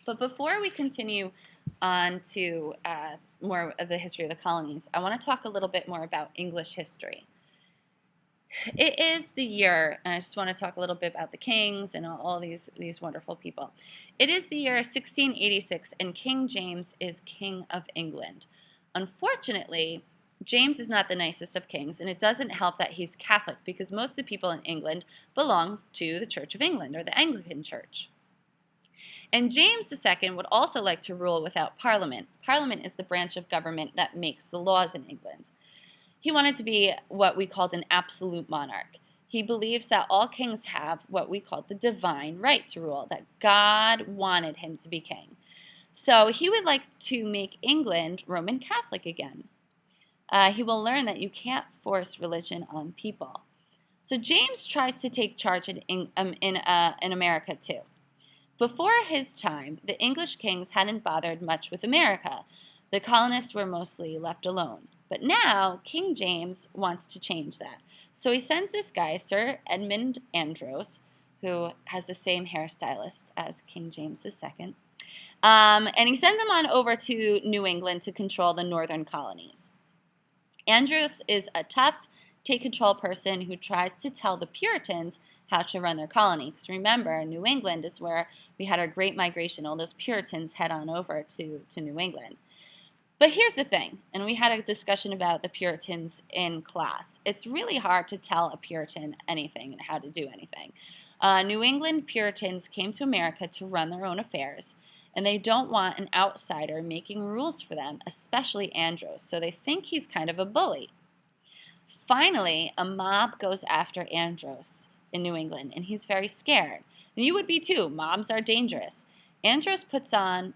But before we continue on to more of the history of the colonies, I want to talk a little bit more about English history. It is the year, and I just want to talk a little bit about the kings and all these wonderful people. It is the year 1686, and King James is King of England. Unfortunately, James is not the nicest of kings, and it doesn't help that he's Catholic because most of the people in England belong to the Church of England or the Anglican Church. And James II would also like to rule without Parliament. Parliament is the branch of government that makes the laws in England. He wanted to be what we called an absolute monarch. He believes that all kings have what we call the divine right to rule, that God wanted him to be king. So he would like to make England Roman Catholic again. He will learn that you can't force religion on people. So James tries to take charge in America too. Before his time, the English kings hadn't bothered much with America. The colonists were mostly left alone. But now, King James wants to change that. So he sends this guy, Sir Edmund Andros, who has the same hairstylist as King James II, and he sends him on over to New England to control the northern colonies. Andros is a tough, take-control person who tries to tell the Puritans how to run their colony. Because remember, New England is where we had our Great Migration. All those Puritans head on over to New England. But here's the thing, and we had a discussion about the Puritans in class. It's really hard to tell a Puritan anything and how to do anything. New England Puritans came to America to run their own affairs, and they don't want an outsider making rules for them, especially Andros, so they think he's kind of a bully. Finally, a mob goes after Andros in New England, and he's very scared. And you would be too. Mobs are dangerous. Andros puts on,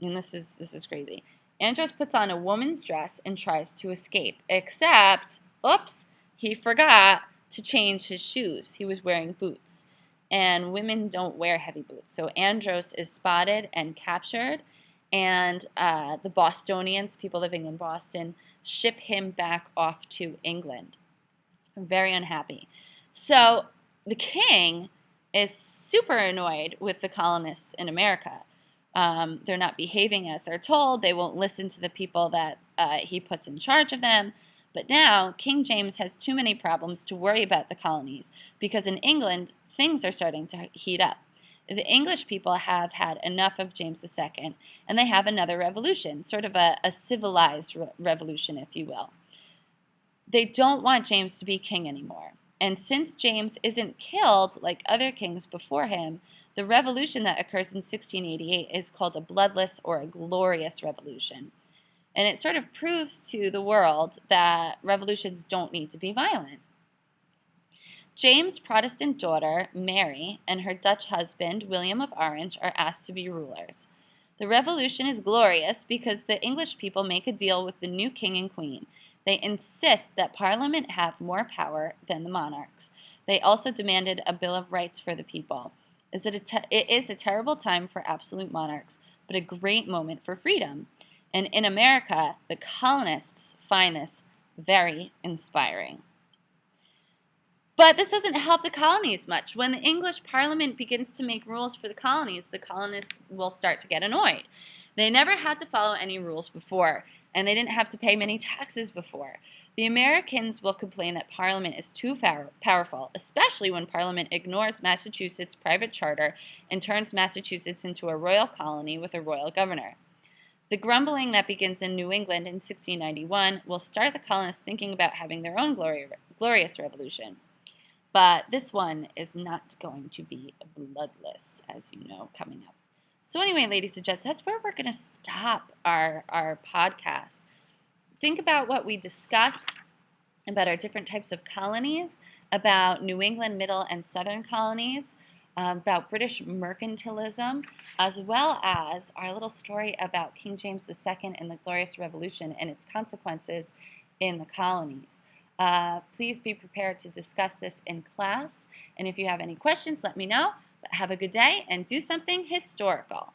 and this is crazy, Andros puts on a woman's dress and tries to escape, except, oops, he forgot to change his shoes. He was wearing boots, and women don't wear heavy boots. So Andros is spotted and captured, and the Bostonians, people living in Boston, ship him back off to England. I'm very unhappy. So the king is super annoyed with the colonists in America. They're not behaving as they're told. They won't listen to the people that he puts in charge of them. But now King James has too many problems to worry about the colonies because in England, things are starting to heat up. The English people have had enough of James II, and they have another revolution, sort of a civilized revolution, if you will. They don't want James to be king anymore. And since James isn't killed like other kings before him, the revolution that occurs in 1688 is called a bloodless or a glorious revolution. And it sort of proves to the world that revolutions don't need to be violent. James' Protestant daughter, Mary, and her Dutch husband, William of Orange, are asked to be rulers. The revolution is glorious because the English people make a deal with the new king and queen. They insist that Parliament have more power than the monarchs. They also demanded a Bill of Rights for the people. It is a terrible time for absolute monarchs, but a great moment for freedom. And in America, the colonists find this very inspiring. But this doesn't help the colonies much. When the English Parliament begins to make rules for the colonists will start to get annoyed. They never had to follow any rules before, and they didn't have to pay many taxes before. The Americans will complain that Parliament is too powerful, especially when Parliament ignores Massachusetts' private charter and turns Massachusetts into a royal colony with a royal governor. The grumbling that begins in New England in 1691 will start the colonists thinking about having their own glorious revolution. But this one is not going to be bloodless, as you know, coming up. So anyway, ladies and gents, that's where we're going to stop our podcast. Think about what we discussed about our different types of colonies, about New England, Middle, and Southern colonies, about British mercantilism, as well as our little story about King James II and the Glorious Revolution and its consequences in the colonies. Please be prepared to discuss this in class, and if you have any questions, let me know. But have a good day and do something historical.